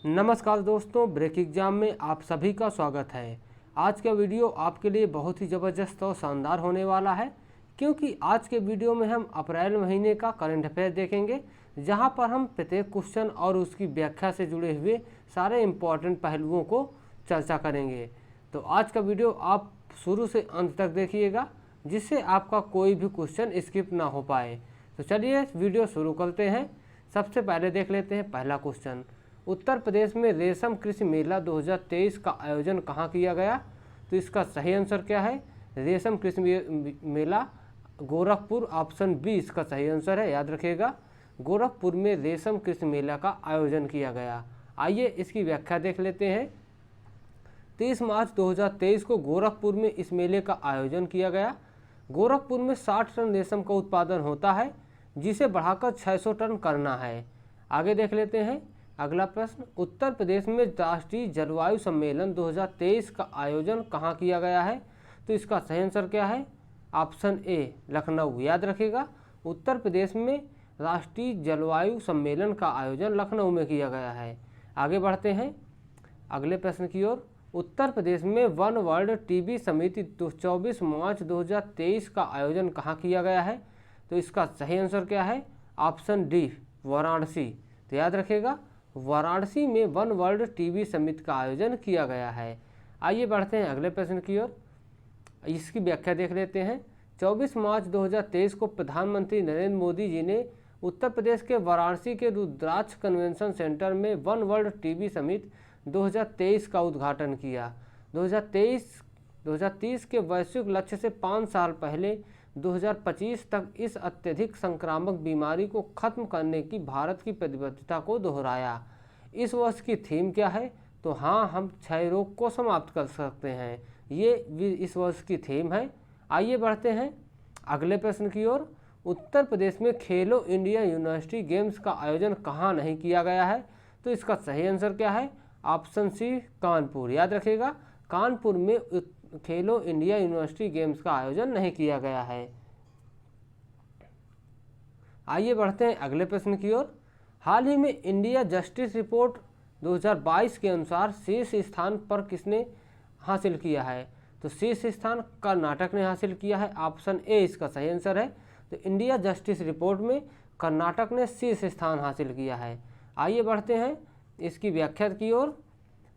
नमस्कार दोस्तों, break exam में आप सभी का स्वागत है। आज का वीडियो आपके लिए बहुत ही ज़बरदस्त और शानदार होने वाला है, क्योंकि आज के वीडियो में हम अप्रैल महीने का करंट अफेयर देखेंगे, जहां पर हम प्रत्येक क्वेश्चन और उसकी व्याख्या से जुड़े हुए सारे इम्पोर्टेंट पहलुओं को चर्चा करेंगे। तो आज का वीडियो आप शुरू से अंत तक देखिएगा, जिससे आपका कोई भी क्वेश्चन स्किप ना हो पाए। तो चलिए वीडियो शुरू करते हैं। सबसे पहले देख लेते हैं पहला क्वेश्चन। उत्तर प्रदेश में रेशम कृषि मेला 2023 का आयोजन कहाँ किया गया? तो इसका सही आंसर क्या है? रेशम कृषि मेला गोरखपुर, ऑप्शन बी इसका सही आंसर है। याद रखिएगा, गोरखपुर में रेशम कृषि मेला का आयोजन किया गया। आइए इसकी व्याख्या देख लेते हैं। 30 मार्च 2023 को गोरखपुर में इस मेले का आयोजन किया गया। गोरखपुर में 60 टन रेशम का उत्पादन होता है, जिसे बढ़ाकर 600 टन करना है। आगे देख लेते हैं अगला प्रश्न। उत्तर प्रदेश में राष्ट्रीय जलवायु सम्मेलन 2023 का आयोजन कहाँ किया गया है? तो इसका सही आंसर क्या है? Option A Lucknow. याद रखिएगा, उत्तर प्रदेश में राष्ट्रीय जलवायु सम्मेलन का आयोजन लखनऊ में किया गया है। आगे बढ़ते हैं अगले प्रश्न की ओर। उत्तर प्रदेश में वन वर्ल्ड टीबी समिति 24 मार्च 2023 का आयोजन कहाँ किया गया है? तो इसका सही आंसर क्या है? Option D Varanasi. तो याद रखिएगा, वाराणसी में वन वर्ल्ड टीबी समिट का आयोजन किया गया है। आइए बढ़ते हैं अगले प्रश्न की ओर। इसकी व्याख्या देख लेते हैं। 24 मार्च 2023 को प्रधानमंत्री नरेंद्र मोदी जी ने उत्तर प्रदेश के वाराणसी के रुद्राक्ष कन्वेंशन सेंटर में वन वर्ल्ड टीबी समिट 2023 का उद्घाटन किया। 2030 के वैश्विक लक्ष्य से 5 साल पहले 2025 तक इस अत्यधिक संक्रामक बीमारी को खत्म करने की भारत की प्रतिबद्धता को दोहराया। इस वर्ष की थीम क्या है? तो हाँ, हम क्षय रोग को समाप्त कर सकते हैं, ये इस वर्ष की थीम है। आइए बढ़ते हैं अगले प्रश्न की ओर। उत्तर प्रदेश में खेलो इंडिया यूनिवर्सिटी गेम्स का आयोजन कहाँ नहीं किया गया है? तो इसका सही आंसर क्या है? Option C Kanpur. याद रखिएगा, कानपुर में खेलो इंडिया यूनिवर्सिटी गेम्स का आयोजन नहीं किया गया है। आइए बढ़ते हैं अगले प्रश्न की ओर। हाल ही में इंडिया जस्टिस रिपोर्ट 2022 के अनुसार शीर्ष स्थान पर किसने हासिल किया है? तो शीर्ष स्थान कर्नाटक ने हासिल किया है। ऑप्शन ए इसका सही आंसर है। तो इंडिया जस्टिस रिपोर्ट में कर्नाटक ने शीर्ष स्थान हासिल किया है। आइए बढ़ते हैं इसकी व्याख्या की ओर।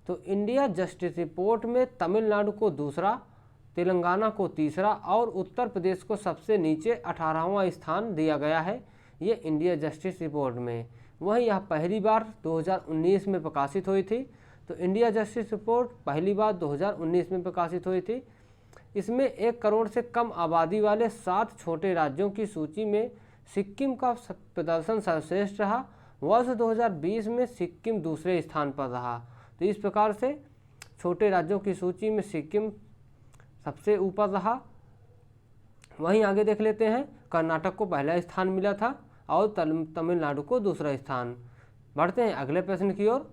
तो इंडिया जस्टिस रिपोर्ट में तमिलनाडु को दूसरा, तेलंगाना को तीसरा और उत्तर प्रदेश को सबसे नीचे 18वां स्थान दिया गया है, ये इंडिया जस्टिस रिपोर्ट में। वहीं यह पहली बार 2019 में प्रकाशित हुई थी। तो इंडिया जस्टिस रिपोर्ट पहली बार 2019 में प्रकाशित हुई थी। इसमें 1 करोड़ से कम आबादी वाले 7 छोटे राज्यों की सूची में सिक्किम का प्रदर्शन सर्वश्रेष्ठ रहा। वर्ष 2020 में सिक्किम दूसरे स्थान पर रहा। तो इस प्रकार से छोटे राज्यों की सूची में सिक्किम सबसे ऊपर रहा। वहीं आगे देख लेते हैं, कर्नाटक को पहला स्थान मिला था और तमिलनाडु को दूसरा स्थान। बढ़ते हैं अगले प्रश्न की ओर।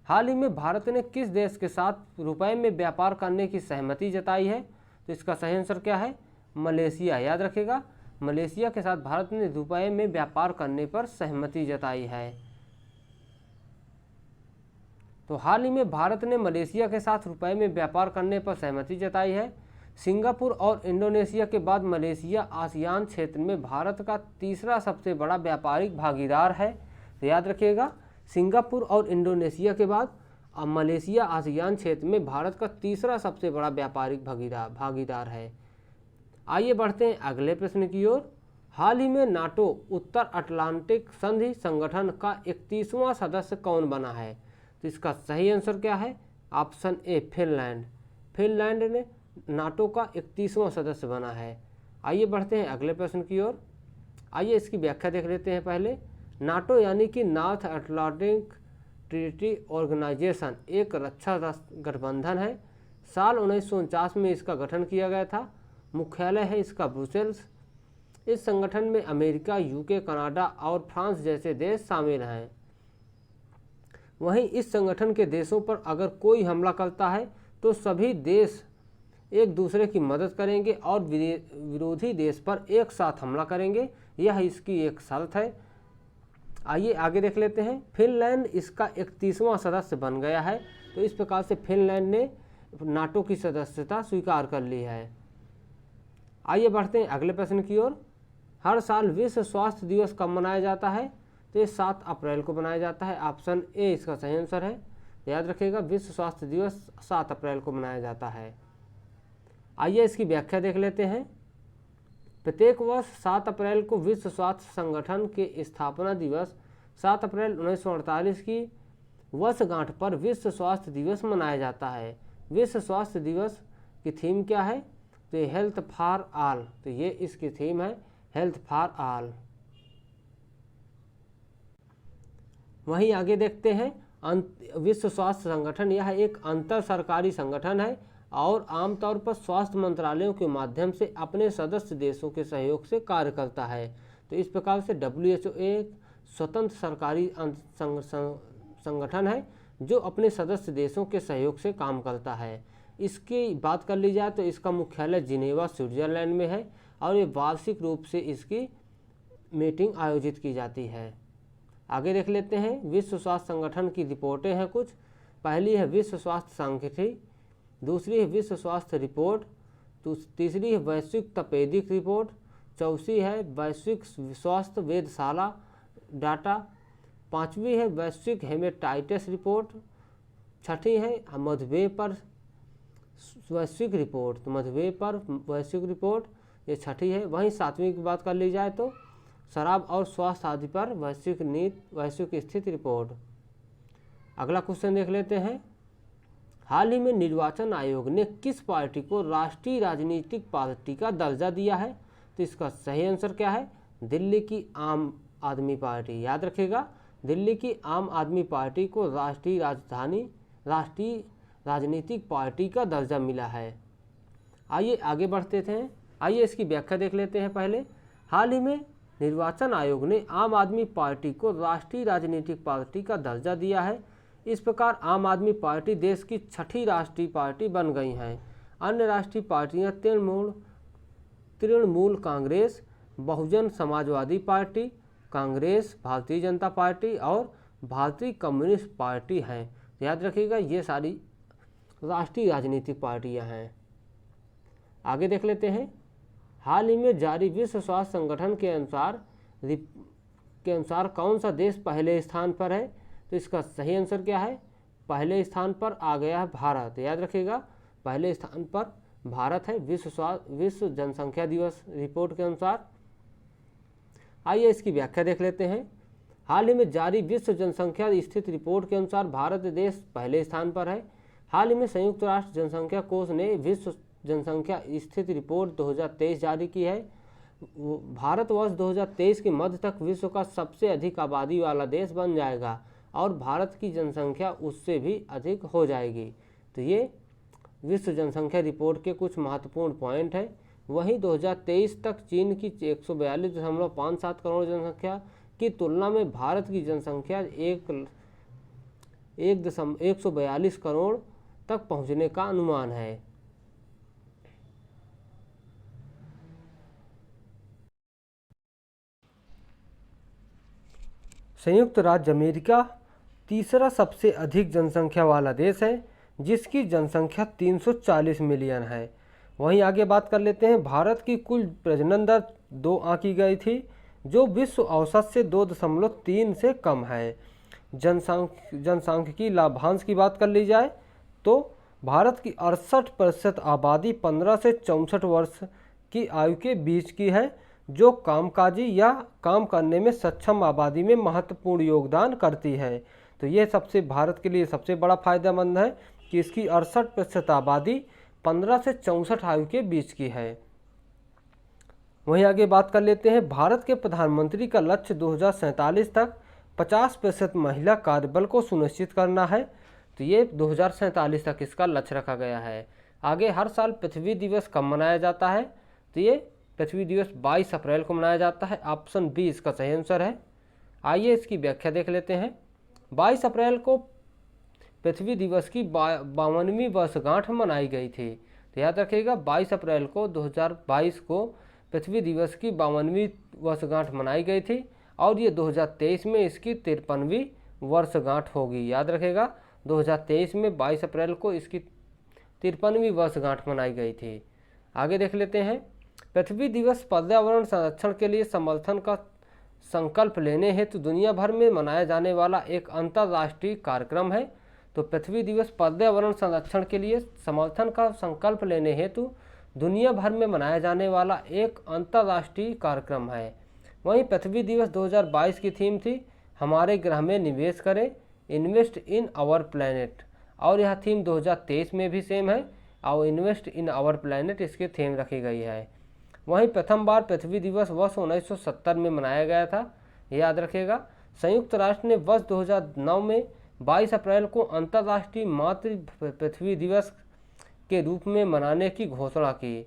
हाल ही में भारत ने किस देश के साथ रुपए में व्यापार करने की सहमति जताई है? तो इसका सही आंसर क्या है? मलेशिया। याद रखिएगा, मलेशिया के साथ भारत ने रुपए में व्यापार करने पर सहमति जताई है। तो हाल ही में भारत ने मलेशिया के साथ रुपए में व्यापार करने पर सहमति जताई है। सिंगापुर और इंडोनेशिया के बाद मलेशिया आसियान क्षेत्र में भारत का तीसरा सबसे बड़ा व्यापारिक भागीदार है। तो याद रखिएगा, सिंगापुर और इंडोनेशिया के बाद अब मलेशिया आसियान क्षेत्र में भारत का तीसरा सबसे बड़ा व्यापारिक भागीदार है। आइए बढ़ते हैं अगले प्रश्न की ओर। हाल ही में नाटो उत्तर अटलांटिक संधि संगठन का 31वां सदस्य कौन बना है? तो इसका सही आंसर क्या है? Option A Finland. फिनलैंड ने नाटो का 31वां सदस्य बना है। आइए बढ़ते हैं अगले प्रश्न की ओर। आइए इसकी व्याख्या देख लेते हैं पहले। नाटो यानी कि नॉर्थ अटलांटिक ट्रीटी ऑर्गेनाइजेशन एक रक्षा गठबंधन है। साल 1949 में इसका गठन किया गया था। मुख्यालय है इसका ब्रुसेल्स। इस संगठन में अमेरिका, यूके, कनाडा और फ्रांस जैसे देश शामिल हैं। वहीं इस संगठन के देशों पर अगर कोई हमला करता है तो सभी देश एक दूसरे की मदद करेंगे और विरोधी देश पर एक साथ हमला करेंगे, यह इसकी एक शर्त है। आइए आगे देख लेते हैं। फिनलैंड इसका 31वां सदस्य बन गया है। तो इस प्रकार से फिनलैंड ने नाटो की सदस्यता स्वीकार कर ली है। आइए बढ़ते हैं अगले प्रश्न की ओर। हर साल विश्व स्वास्थ्य दिवस कब मनाया जाता है? तो ये 7 अप्रैल को मनाया जाता है। ऑप्शन ए इसका सही आंसर है। याद रखिएगा, विश्व स्वास्थ्य दिवस 7 अप्रैल को मनाया जाता है। आइए इसकी व्याख्या देख लेते हैं। प्रत्येक वर्ष 7 अप्रैल को विश्व स्वास्थ्य संगठन के स्थापना दिवस 7 अप्रैल 1948 की वर्षगांठ पर विश्व स्वास्थ्य दिवस मनाया जाता है। विश्व स्वास्थ्य दिवस की थीम क्या है? तो ये हेल्थ फॉर ऑल। तो ये इसकी थीम है, हेल्थ फॉर ऑल। वहीं आगे देखते हैं, विश्व स्वास्थ्य संगठन यह एक अंतर सरकारी संगठन है और आमतौर पर स्वास्थ्य मंत्रालयों के माध्यम से अपने सदस्य देशों के सहयोग से कार्य करता है। तो इस प्रकार से WHO एक स्वतंत्र सरकारी संगठन है जो अपने सदस्य देशों के सहयोग से काम करता है। इसकी बात कर ली जाए तो इसका मुख्यालय जिनेवा स्विट्जरलैंड में है और ये वार्षिक रूप से इसकी मीटिंग आयोजित की जाती है। आगे देख लेते हैं, विश्व स्वास्थ्य संगठन की रिपोर्टें हैं कुछ। पहली है विश्व स्वास्थ्य सांख्यिकी, दूसरी है विश्व स्वास्थ्य रिपोर्ट, तीसरी है वैश्विक तपेदिक रिपोर्ट, चौथी है वैश्विक स्वास्थ्य वेधशाला डाटा, पांचवी है वैश्विक हेमेटाइटिस रिपोर्ट, छठी है मधुमेह पर वैश्विक रिपोर्ट। तो मधुमेह पर वैश्विक रिपोर्ट ये छठी है। वहीं सातवीं की बात कर ली जाए तो शराब और स्वास्थ्य आदि पर वैश्विक स्थिति रिपोर्ट। अगला क्वेश्चन देख लेते हैं। हाल ही में निर्वाचन आयोग ने किस पार्टी को राष्ट्रीय राजनीतिक पार्टी का दर्जा दिया है? तो इसका सही आंसर क्या है? दिल्ली की आम आदमी पार्टी। याद रखिएगा, दिल्ली की आम आदमी पार्टी को राष्ट्रीय राजनीतिक पार्टी का दर्जा मिला है। आइए आगे बढ़ते थे। आइए इसकी व्याख्या देख लेते हैं। पहले, हाल ही में निर्वाचन आयोग ने आम आदमी पार्टी को राष्ट्रीय राजनीतिक पार्टी का दर्जा दिया है। इस प्रकार आम आदमी पार्टी देश की छठी राष्ट्रीय पार्टी बन गई हैं। अन्य राष्ट्रीय पार्टियां तृणमूल कांग्रेस, बहुजन समाजवादी पार्टी, कांग्रेस, भारतीय जनता पार्टी और भारतीय कम्युनिस्ट पार्टी हैं। याद रखिएगा, ये सारी राष्ट्रीय राजनीतिक पार्टियां हैं। आगे देख लेते हैं। हाल ही में जारी विश्व स्वास्थ्य संगठन के अनुसार कौन सा देश पहले स्थान पर है? तो इसका सही आंसर क्या है? पहले स्थान पर आ गया है भारत। याद रखिएगा, पहले स्थान पर भारत है विश्व जनसंख्या दिवस रिपोर्ट के अनुसार। आइए इसकी व्याख्या देख लेते हैं। हाल ही में जारी विश्व जनसंख्या स्थिति रिपोर्ट के अनुसार भारत देश पहले स्थान पर है। हाल ही में संयुक्त राष्ट्र जनसंख्या कोष ने विश्व जनसंख्या स्थिति रिपोर्ट 2023 जारी की है। भारत वर्ष 2023 के मध्य तक विश्व का सबसे अधिक आबादी वाला देश बन जाएगा और भारत की जनसंख्या उससे भी अधिक हो जाएगी। तो ये विश्व जनसंख्या रिपोर्ट के कुछ महत्वपूर्ण पॉइंट हैं। वहीं 2023 तक चीन की 142.57 करोड़ जनसंख्या की तुलना में भारत की जनसंख्या 142 करोड़ तक पहुंचने का अनुमान है। संयुक्त राज्य अमेरिका तीसरा सबसे अधिक जनसंख्या वाला देश है, जिसकी जनसंख्या 340 मिलियन है। वहीं आगे बात कर लेते हैं। भारत की कुल प्रजनन दर 2 आंकी गई थी, जो विश्व औसत से 2.3 से कम है। जनसांख्यिकी लाभांश की बात कर ली जाए तो भारत की 68% आबादी 15 से 64 वर्ष की आयु के बीच की है, जो कामकाजी या काम करने में सक्षम आबादी में महत्वपूर्ण योगदान करती है। तो ये भारत के लिए सबसे बड़ा फायदेमंद है कि इसकी 68% आबादी 15 से 64 आयु के बीच की है। वहीं आगे बात कर लेते हैं। भारत के प्रधानमंत्री का लक्ष्य 2047 तक 50% महिला कार्यबल को सुनिश्चित करना है। तो ये 2047 तक इसका लक्ष्य रखा गया है। आगे, हर साल पृथ्वी दिवस कब मनाया जाता है? तो ये पृथ्वी दिवस 22 अप्रैल को मनाया जाता है। ऑप्शन बी इसका सही आंसर है। आइए इसकी व्याख्या देख लेते हैं। 22 अप्रैल को पृथ्वी दिवस की 52वीं वर्षगांठ मनाई गई थी। तो याद रखिएगा, 22 अप्रैल को 2022 को पृथ्वी दिवस की 52वीं वर्षगांठ मनाई गई थी और ये 2023 में इसकी 53वीं वर्षगांठ होगी। याद रखेगा 2023 में 22 अप्रैल को इसकी 53वीं वर्षगांठ मनाई गई थी। आगे देख लेते हैं, पृथ्वी दिवस पर्यावरण संरक्षण के लिए समर्थन का संकल्प लेने हेतु दुनिया भर में मनाया जाने वाला एक अंतर्राष्ट्रीय कार्यक्रम है। तो पृथ्वी दिवस पर्यावरण संरक्षण के लिए समर्थन का संकल्प लेने हेतु दुनिया भर में मनाया जाने वाला एक अंतर्राष्ट्रीय कार्यक्रम है। वहीं पृथ्वी दिवस 2022 की थीम थी हमारे ग्रह में निवेश करें, इन्वेस्ट इन आवर प्लैनेट, और यह थीम 2023 में भी सेम है और इन्वेस्ट इन आवर प्लैनेट इसकी थीम रखी गई है। वहीं प्रथम बार पृथ्वी दिवस वर्ष 1970 में मनाया गया था। याद रखेगा संयुक्त राष्ट्र ने वर्ष 2009 में 22 अप्रैल को अंतर्राष्ट्रीय मातृ पृथ्वी दिवस के रूप में मनाने की घोषणा की।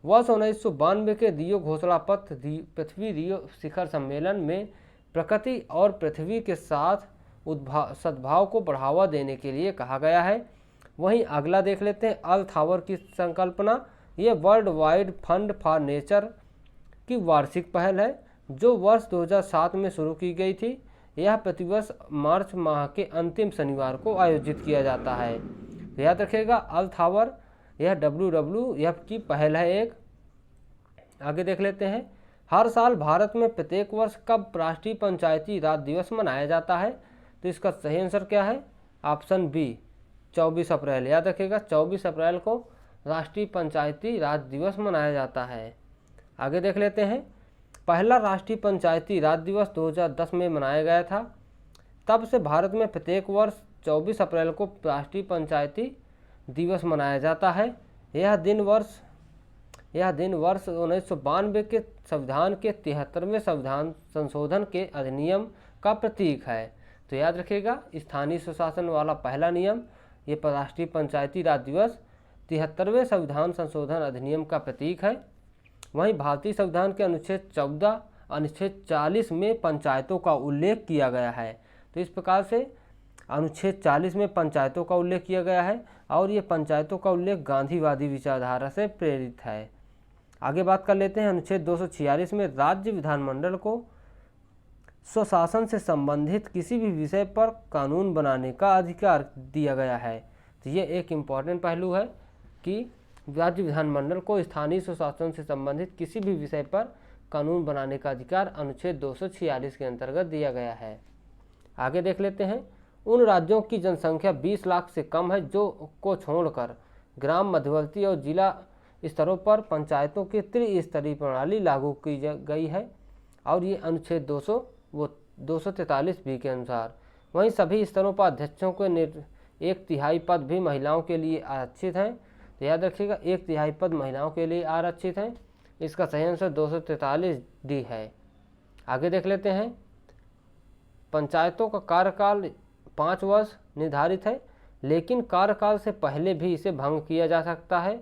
वर्ष 1992 के रियो घोषणा पत्र पृथ्वी रियो शिखर सम्मेलन में प्रकृति और पृथ्वी के साथ सद्भाव को बढ़ावा देने के लिए कहा गया है। वहीं अगला देख लेते हैं अर्थ आवर की संकल्पना। ये world wide fund for nature की वार्षिक पहल है जो वर्ष 2007 में शुरू की गई थी। यह प्रतिवर्ष मार्च माह के अंतिम शनिवार को आयोजित किया जाता है। तो याद रखिएगा अर्थ आवर यह WWF की पहल है एक। आगे देख लेते हैं, हर साल भारत में प्रत्येक वर्ष कब राष्ट्रीय पंचायती राज दिवस मनाया जाता है? तो इसका सही आंसर क्या है? ऑप्शन बी 24 अप्रैल। याद रखिएगा 24 अप्रैल को राष्ट्रीय पंचायती राज दिवस मनाया जाता है। आगे देख लेते हैं, पहला राष्ट्रीय पंचायती राज दिवस 2010 में मनाया गया था। तब से भारत में प्रत्येक वर्ष 24 अप्रैल को राष्ट्रीय पंचायती दिवस मनाया जाता है। यह दिन वर्ष 1992 के संविधान के 73वें संविधान संशोधन के अधिनियम का प्रतीक है। तो याद रखिएगा स्थानीय स्वशासन वाला पहला नियम ये राष्ट्रीय पंचायती राज दिवस 73वें संविधान संशोधन अधिनियम का प्रतीक है। वहीं भारतीय संविधान के अनुच्छेद 14 अनुच्छेद 40 में पंचायतों का उल्लेख किया गया है। तो इस प्रकार से अनुच्छेद 40 में पंचायतों का उल्लेख किया गया है और ये पंचायतों का उल्लेख गांधीवादी विचारधारा से प्रेरित है। आगे बात कर लेते हैं, अनुच्छेद 246 में राज्य विधानमंडल को स्वशासन से संबंधित किसी भी विषय पर कानून बनाने का अधिकार दिया गया है। तो ये एक इम्पॉर्टेंट पहलू है कि राज्य विधानमंडल को स्थानीय स्वशासन से संबंधित किसी भी विषय पर कानून बनाने का अधिकार अनुच्छेद 246 के अंतर्गत दिया गया है। आगे देख लेते हैं, उन राज्यों की जनसंख्या 20 लाख से कम है जो को छोड़कर ग्राम, मध्यवर्ती और जिला स्तरों पर पंचायतों की त्रिस्तरीय प्रणाली लागू की गई है और ये अनुच्छेद 243 बी के अनुसार। वहीं सभी स्तरों पर अध्यक्षों के 1/3 पद भी महिलाओं के लिए आरक्षित हैं। तो याद रखिएगा 1/3 पद महिलाओं के लिए आरक्षित हैं। इसका सही आंसर 243 डी है। आगे देख लेते हैं, पंचायतों का कार्यकाल 5 वर्ष निर्धारित है लेकिन कार्यकाल से पहले भी इसे भंग किया जा सकता है।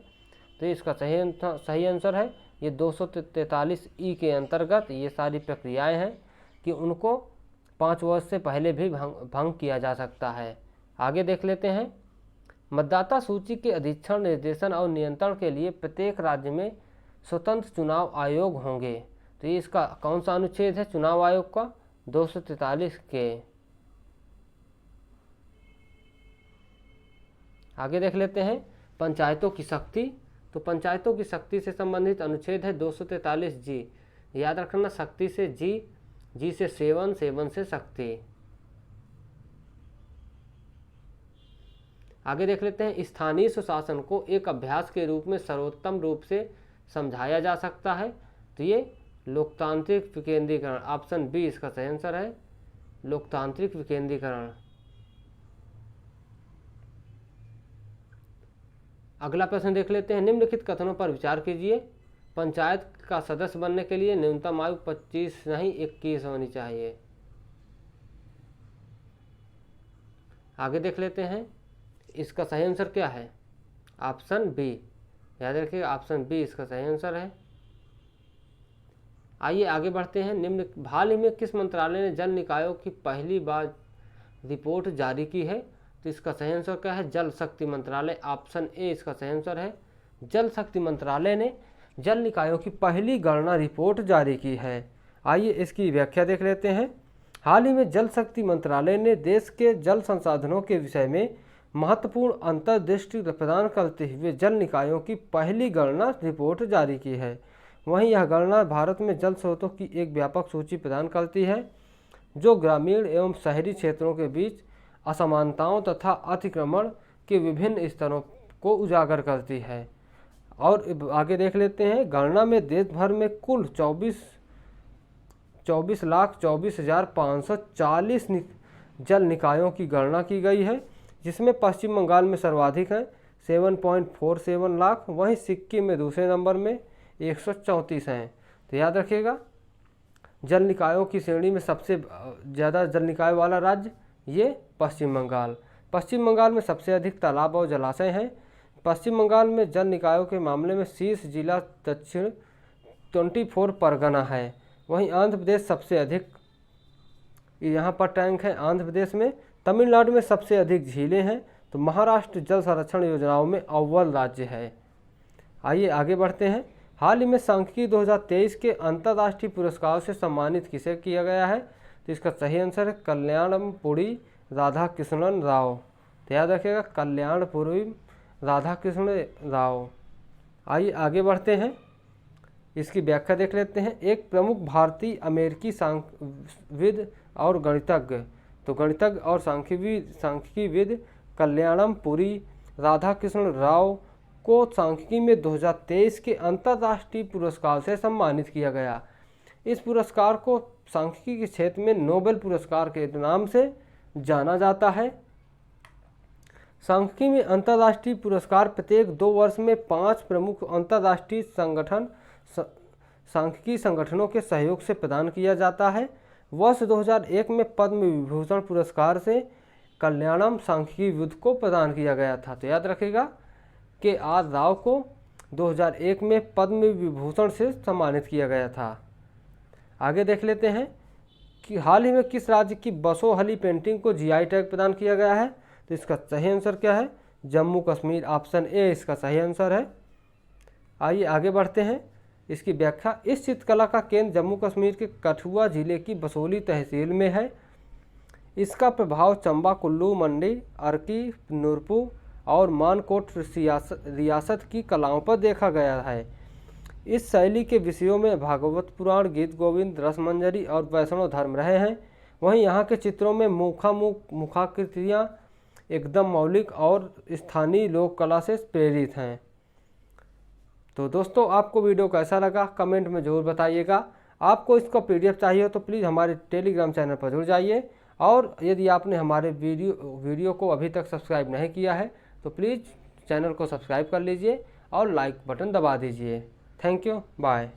तो इसका सही आंसर है ये 243 ई के अंतर्गत ये सारी प्रक्रियाएं हैं कि उनको 5 वर्ष से पहले भी भंग किया जा सकता है। आगे देख लेते हैं, मतदाता सूची के अधीक्षण, निर्देशन और नियंत्रण के लिए प्रत्येक राज्य में स्वतंत्र चुनाव आयोग होंगे। तो ये इसका कौन सा अनुच्छेद है चुनाव आयोग का? 243 के। आगे देख लेते हैं, पंचायतों की शक्ति। तो पंचायतों की शक्ति से संबंधित अनुच्छेद है 243 जी। याद रखना शक्ति से जी, जी से सेवन, सेवन से शक्ति। आगे देख लेते हैं, स्थानीय स्वशासन को एक अभ्यास के रूप में सर्वोत्तम रूप से समझाया जा सकता है। तो ये लोकतांत्रिक विकेंद्रीकरण, ऑप्शन बी इसका सही आंसर है, लोकतांत्रिक विकेंद्रीकरण। अगला प्रश्न देख लेते हैं, निम्नलिखित कथनों पर विचार कीजिए। पंचायत का सदस्य बनने के लिए न्यूनतम आयु 25 नहीं 21 होनी चाहिए। आगे देख लेते हैं, इसका सही आंसर क्या है? Option B. याद रखिएगा ऑप्शन बी इसका सही आंसर है। आइए आगे बढ़ते हैं, निम्न हाल ही में किस मंत्रालय ने जल निकायों की पहली बार रिपोर्ट जारी की है? तो इसका सही आंसर क्या है? जल शक्ति मंत्रालय, ऑप्शन ए इसका सही आंसर है। जल शक्ति मंत्रालय ने जल निकायों की पहली गणना रिपोर्ट जारी की है आइए इसकी व्याख्या देख लेते हैं। हाल ही में जल शक्ति मंत्रालय ने देश के जल संसाधनों के विषय में महत्वपूर्ण अंतर्दृष्टि प्रदान करते हुए जल निकायों की पहली गणना रिपोर्ट जारी की है। वहीं यह गणना भारत में जल स्रोतों की एक व्यापक सूची प्रदान करती है जो ग्रामीण एवं शहरी क्षेत्रों के बीच असमानताओं तथा अतिक्रमण के विभिन्न स्तरों को उजागर करती है। और आगे देख लेते हैं। गणना में देश भर में कुल 24,24,540 जल निकायों की गणना की गई है, जिसमें पश्चिम बंगाल में सर्वाधिक हैं 7.47 लाख, वहीं सिक्किम में दूसरे नंबर में 134 हैं। तो याद रखिएगा, जल निकायों की श्रेणी में सबसे ज़्यादा जल निकाय वाला राज्य ये पश्चिम बंगाल। पश्चिम बंगाल में सबसे अधिक तालाब और जलाशय हैं। पश्चिम बंगाल में जल निकायों के मामले में शीर्ष जिला दक्षिण 24 परगना है। वहीं आंध्र प्रदेश सबसे अधिक यहाँ पर टैंक है आंध्र प्रदेश में। तमिलनाडु में सबसे अधिक झीलें हैं। तो महाराष्ट्र जल संरक्षण योजनाओं में अव्वल राज्य है। आइए आगे बढ़ते हैं। हाल ही में सांख्यिकी 2023 के अंतर्राष्ट्रीय पुरस्कारों से सम्मानित किसे किया गया है? तो इसका सही आंसर है कल्याणपुरी राधाकृष्णन राव। तो याद रखिएगा, कल्याणपुरी राधाकृष्ण राव। आइए आगे बढ़ते हैं, इसकी व्याख्या देख लेते हैं। एक प्रमुख भारतीय अमेरिकी सांख्यविद और गणितज्ञ, तो गणितज्ञ और सांख्यिकीविद कल्याणपुरी राधाकृष्ण राव को सांख्यिकी में 2023 के अंतर्राष्ट्रीय पुरस्कार से सम्मानित किया गया। इस पुरस्कार को सांख्यिकी के क्षेत्र में नोबेल पुरस्कार के नाम से जाना जाता है। सांख्यिकी में अंतर्राष्ट्रीय पुरस्कार प्रत्येक 2 वर्ष में 5 प्रमुख अंतर्राष्ट्रीय सांख्यिकी संगठनों के सहयोग से प्रदान किया जाता है। वर्ष 2001 में पद्म विभूषण पुरस्कार से कल्याणम सांख्यिकीविद को प्रदान किया गया था। तो याद रखिएगा कि आर राव को 2001 में पद्म विभूषण से सम्मानित किया गया था। आगे देख लेते हैं कि हाल ही में किस राज्य की बसोहली पेंटिंग को जीआई टैग प्रदान किया गया है? तो इसका सही आंसर क्या है? जम्मू कश्मीर। ऑप्शन ए इसका सही आंसर है। आइए आगे बढ़ते हैं, इसकी व्याख्या। इस चित्रकला का केंद्र जम्मू कश्मीर के कठुआ जिले की बसोली तहसील में है। इसका प्रभाव चंबा, कुल्लू, मंडी, अर्की, नूरपुर और मानकोट रियासत की कलाओं पर देखा गया है। इस शैली के विषयों में भागवत पुराण, गीत गोविंद, रसमंजरी और वैष्णव धर्म रहे हैं। वहीं यहाँ के चित्रों में मुखाकृतियाँ एकदम मौलिक और स्थानीय लोक कला से प्रेरित हैं। तो दोस्तों, आपको वीडियो कैसा लगा कमेंट में ज़रूर बताइएगा। आपको इसका PDF चाहिए तो प्लीज़ हमारे टेलीग्राम चैनल पर जुड़ जाइए। और यदि आपने हमारे वीडियो को अभी तक सब्सक्राइब नहीं किया है तो प्लीज़ चैनल को सब्सक्राइब कर लीजिए और लाइक बटन दबा दीजिए। Thank you, bye.